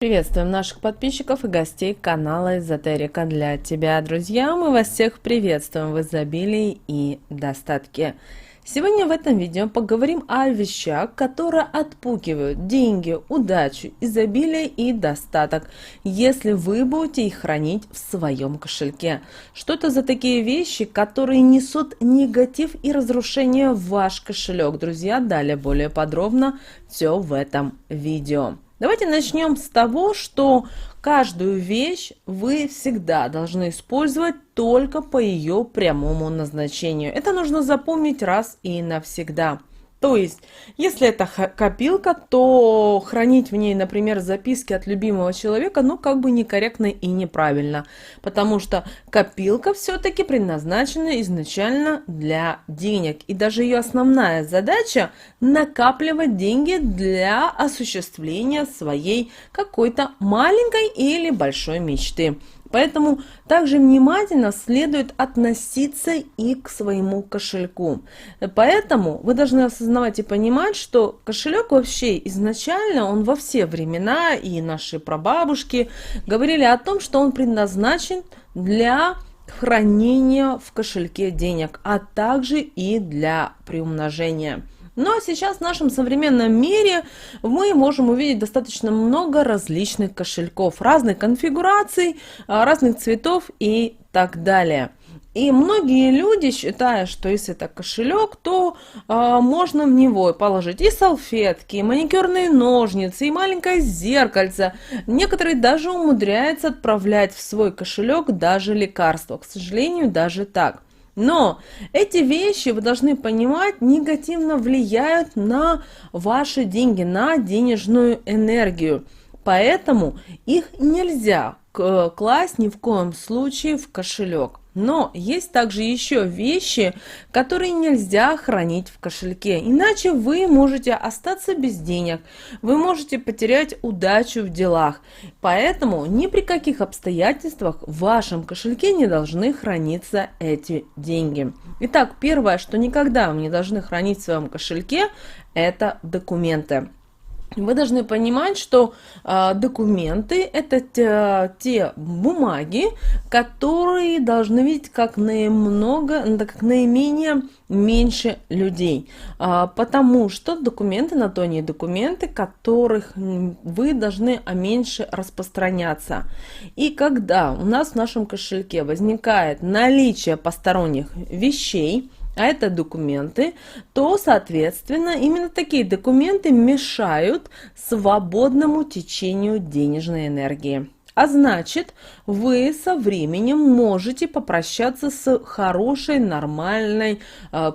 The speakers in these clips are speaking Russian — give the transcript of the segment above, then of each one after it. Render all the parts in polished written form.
Приветствуем наших подписчиков и гостей канала Эзотерика для тебя, друзья. Мы вас всех приветствуем в изобилии и достатке. Сегодня в этом видео поговорим о вещах, которые отпугивают деньги, удачу, изобилие и достаток, если вы будете их хранить в своем кошельке. Что это за такие вещи, которые несут негатив и разрушение в ваш кошелек? Друзья, далее более подробно все в этом видео. Давайте начнем с того, что каждую вещь вы всегда должны использовать только по ее прямому назначению. Это нужно запомнить раз и навсегда. То есть, если это копилка, то хранить в ней, например, записки от любимого человека, как бы некорректно и неправильно. Потому что копилка все-таки предназначена изначально для денег. И даже ее основная задача – накапливать деньги для осуществления своей какой-то маленькой или большой мечты. Поэтому также внимательно следует относиться и к своему кошельку. Поэтому вы должны осознавать и понимать, что кошелек вообще изначально, он во все времена, и наши прабабушки говорили о том, что он предназначен для хранения в кошельке денег, а также и для приумножения. Но сейчас в нашем современном мире мы можем увидеть достаточно много различных кошельков, разных конфигураций, разных цветов и так далее. И многие люди считают, что если это кошелек, то можно в него положить и салфетки, и маникюрные ножницы, и маленькое зеркальце. Некоторые даже умудряются отправлять в свой кошелек даже лекарства. К сожалению, даже так. Но эти вещи, вы должны понимать, негативно влияют на ваши деньги, на денежную энергию. Поэтому их нельзя класть ни в коем случае в кошелек. Но есть также еще вещи, которые нельзя хранить в кошельке. Иначе вы можете остаться без денег, вы можете потерять удачу в делах. Поэтому ни при каких обстоятельствах в вашем кошельке не должны храниться эти деньги. Итак, первое, что никогда вы не должны хранить в своем кошельке, это документы. Вы должны понимать, что документы – это те бумаги, которые должны видеть как наименее меньше людей. Потому что документы на то не документы, которых вы должны меньше распространяться. И когда у нас в нашем кошельке возникает наличие посторонних вещей, а это документы, то, соответственно, именно такие документы мешают свободному течению денежной энергии. А значит, вы со временем можете попрощаться с хорошей, нормальной,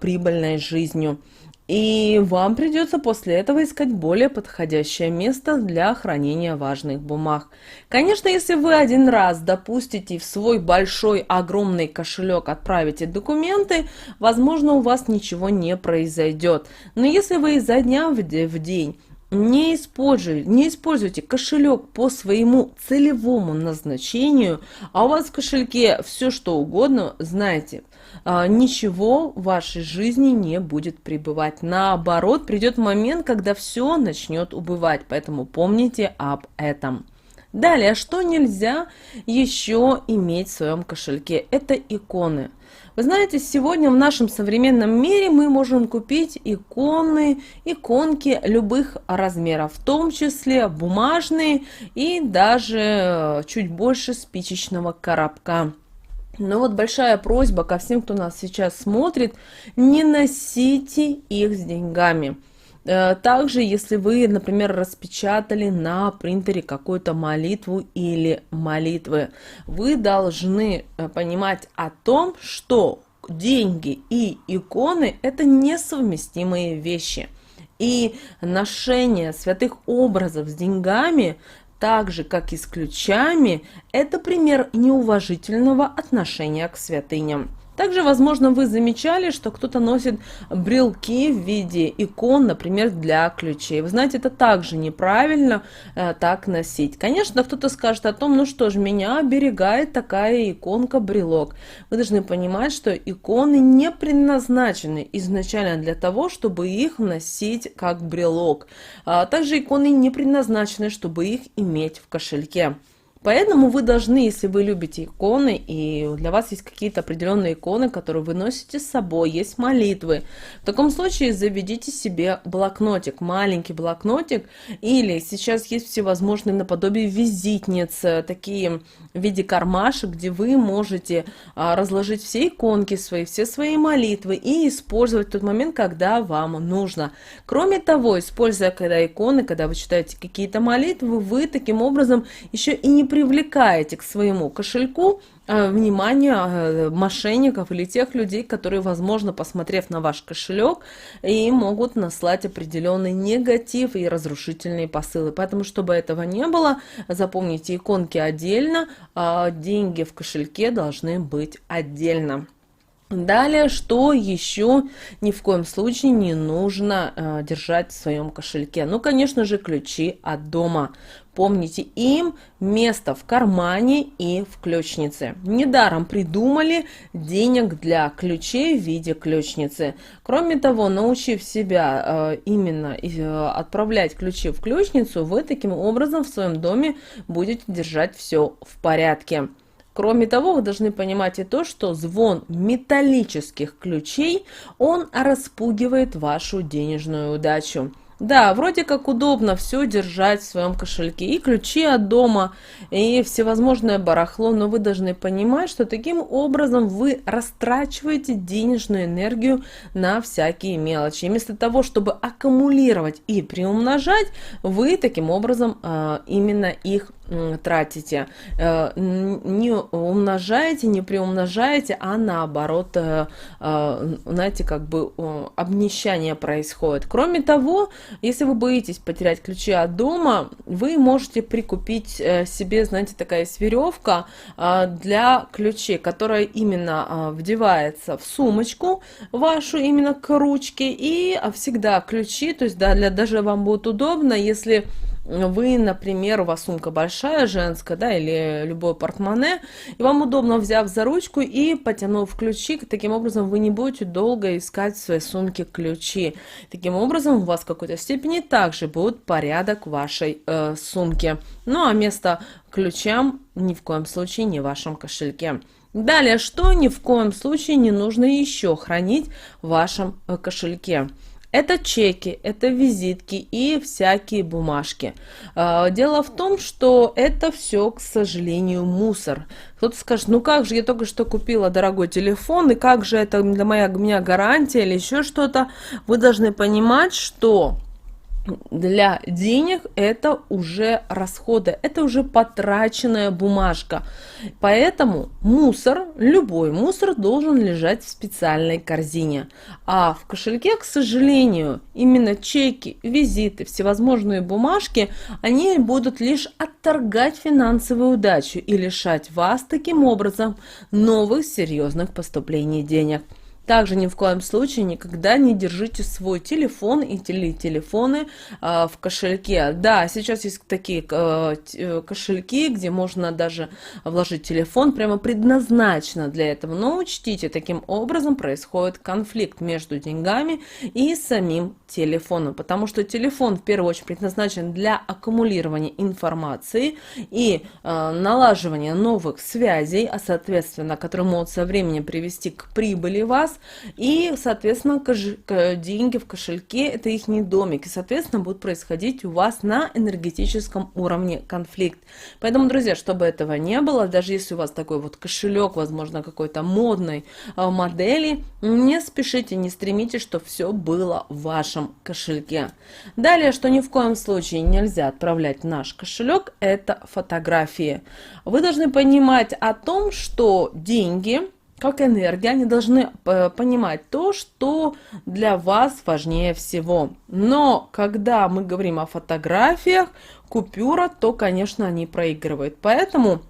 прибыльной жизнью. И вам придется после этого искать более подходящее место для хранения важных бумаг. Конечно, если вы один раз допустите в свой большой, огромный кошелек отправите документы, возможно, у вас ничего не произойдет. Но если вы изо дня в день не используйте кошелек по своему целевому назначению, а у вас в кошельке все что угодно, знаете, ничего в вашей жизни не будет пребывать. Наоборот, придет момент, когда все начнет убывать, поэтому помните об этом. Далее, что нельзя еще иметь в своем кошельке? Это иконы. Вы знаете, сегодня в нашем современном мире мы можем купить иконки любых размеров, в том числе бумажные и даже чуть больше спичечного коробка. Но вот большая просьба ко всем, кто нас сейчас смотрит, не носите их с деньгами. Также, если вы, например, распечатали на принтере какую-то молитву или молитвы, вы должны понимать о том, что деньги и иконы – это несовместимые вещи. И ношение святых образов с деньгами, так же, как и с ключами, это пример неуважительного отношения к святыням. Также, возможно, вы замечали, что кто-то носит брелки в виде икон, например, для ключей. Вы знаете, это также неправильно так носить. Конечно, кто-то скажет о том, ну что ж, меня оберегает такая иконка-брелок. Вы должны понимать, что иконы не предназначены изначально для того, чтобы их носить как брелок. Также иконы не предназначены, чтобы их иметь в кошельке. Поэтому вы должны, если вы любите иконы, и для вас есть какие-то определенные иконы, которые вы носите с собой, есть молитвы, в таком случае заведите себе блокнотик, маленький блокнотик, или сейчас есть всевозможные наподобие визитниц, такие в виде кармашек, где вы можете разложить все иконки свои, все свои молитвы и использовать в тот момент, когда вам нужно. Кроме того, используя когда иконы, когда вы читаете какие-то молитвы, вы таким образом еще и не привлекаете к своему кошельку внимание мошенников или тех людей, которые, возможно, посмотрев на ваш кошелек, и могут наслать определенный негатив и разрушительные посылы. Поэтому, чтобы этого не было, запомните, иконки отдельно, а деньги в кошельке должны быть отдельно. Далее, что еще ни в коем случае не нужно держать в своем кошельке? Ну, конечно же, ключи от дома. Помните, им место в кармане и в ключнице. Недаром придумали денег для ключей в виде ключницы. Кроме того, научив себя именно отправлять ключи в ключницу, вы таким образом в своем доме будете держать все в порядке. Кроме того, вы должны понимать и то, что звон металлических ключей, он распугивает вашу денежную удачу. Да, вроде как удобно все держать в своем кошельке, и ключи от дома, и всевозможное барахло, но вы должны понимать, что таким образом вы растрачиваете денежную энергию на всякие мелочи. И вместо того, чтобы аккумулировать и приумножать, вы таким образом именно их тратите. Не умножаете, не приумножаете, а наоборот, знаете, как бы обнищание происходит. Кроме того, если вы боитесь потерять ключи от дома, вы можете прикупить себе, знаете, такая есть веревка для ключей, которая именно вдевается в сумочку вашу, именно к ручке, и всегда ключи, то есть да, даже вам будет удобно, если вы, например, у вас сумка большая, женская, да, или любое портмоне, и вам удобно, взяв за ручку и потянув ключи, таким образом вы не будете долго искать в своей сумке ключи. Таким образом у вас в какой-то степени также будет порядок в вашей сумке. Ну а место ключам ни в коем случае не в вашем кошельке. Далее, что ни в коем случае не нужно еще хранить в вашем кошельке? Это чеки, это визитки и всякие бумажки. Дело в том, что это все, к сожалению, мусор. Кто-то скажет, ну как же, я только что купила дорогой телефон, и как же это для меня гарантия или еще что-то. Вы должны понимать, что для денег это уже расходы, это уже потраченная бумажка. Поэтому мусор, любой мусор должен лежать в специальной корзине. А в кошельке, к сожалению, именно чеки, визиты, всевозможные бумажки, они будут лишь отторгать финансовую удачу и лишать вас таким образом новых серьезных поступлений денег. Также ни в коем случае никогда не держите свой телефон или телефоны в кошельке. Да, сейчас есть такие кошельки, где можно даже вложить телефон, прямо предназначено для этого. Но учтите, таким образом происходит конфликт между деньгами и самим телефоном. Потому что телефон в первую очередь предназначен для аккумулирования информации и налаживания новых связей, а соответственно, которые могут со временем привести к прибыли вас. И, соответственно, деньги в кошельке – это их не домик. И, соответственно, будет происходить у вас на энергетическом уровне конфликт. Поэтому, друзья, чтобы этого не было, даже если у вас такой вот кошелек, возможно, какой-то модной модели, не спешите, не стремитесь, чтобы все было в вашем кошельке. Далее, что ни в коем случае нельзя отправлять в наш кошелек, это фотографии. Вы должны понимать о том, что деньги, как энергия, они должны понимать то, что для вас важнее всего. Но когда мы говорим о фотографиях, купюра, то, конечно, они проигрывают. Поэтому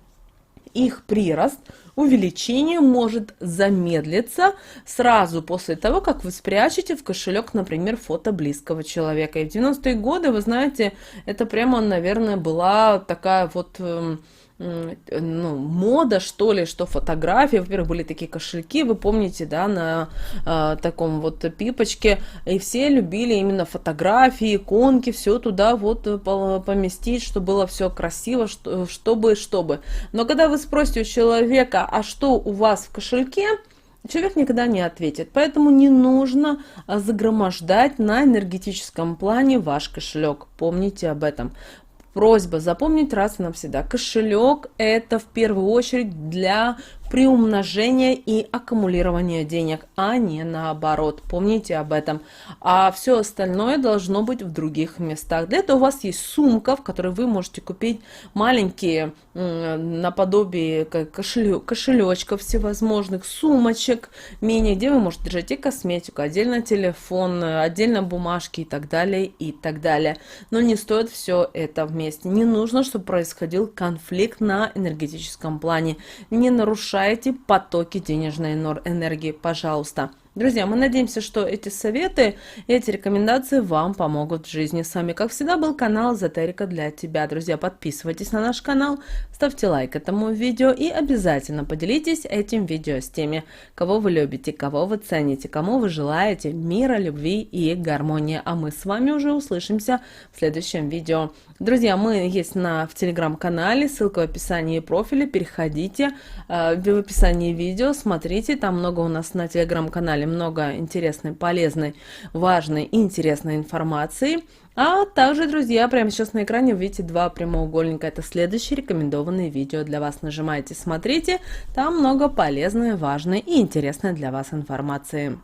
их прирост, увеличение может замедлиться сразу после того, как вы спрячете в кошелек, например, фото близкого человека. И в 90-е годы, вы знаете, это прямо, наверное, была такая вот ну, мода, что ли, что фотографии. Во-первых, были такие кошельки, вы помните, да, на таком вот пипочке, и все любили именно фотографии, иконки, все туда вот поместить, чтобы было все красиво, чтобы. Но когда вы спросите у человека, а что у вас в кошельке, человек никогда не ответит. Поэтому не нужно загромождать на энергетическом плане ваш кошелек. Помните об этом. Просьба запомнить раз и навсегда. Кошелек – это в первую очередь для приумножения и аккумулирования денег, а не наоборот. Помните об этом. А все остальное должно быть в других местах. Для этого у вас есть сумка, в которой вы можете купить маленькие наподобие кошелечков всевозможных, сумочек, мини, где вы можете держать и косметику, отдельно телефон, отдельно бумажки и так далее, и так далее. Но не стоит все это вместе. Не нужно, чтобы происходил конфликт на энергетическом плане. Не нарушайте потоки денежной энергии, пожалуйста. Друзья, мы надеемся, что эти советы, эти рекомендации вам помогут в жизни. С вами, как всегда, был канал Эзотерика для тебя. Друзья, подписывайтесь на наш канал, ставьте лайк этому видео и обязательно поделитесь этим видео с теми, кого вы любите, кого вы цените, кому вы желаете мира, любви и гармонии. А мы с вами уже услышимся в следующем видео. Друзья, мы есть в телеграм-канале, ссылка в описании профиля, переходите в описании видео, смотрите, там много у нас на телеграм-канале, много интересной, полезной, важной и интересной информации. А также, друзья, прямо сейчас на экране вы видите два прямоугольника. Это следующие рекомендованные видео для вас. Нажимайте, смотрите, там много полезной, важной и интересной для вас информации.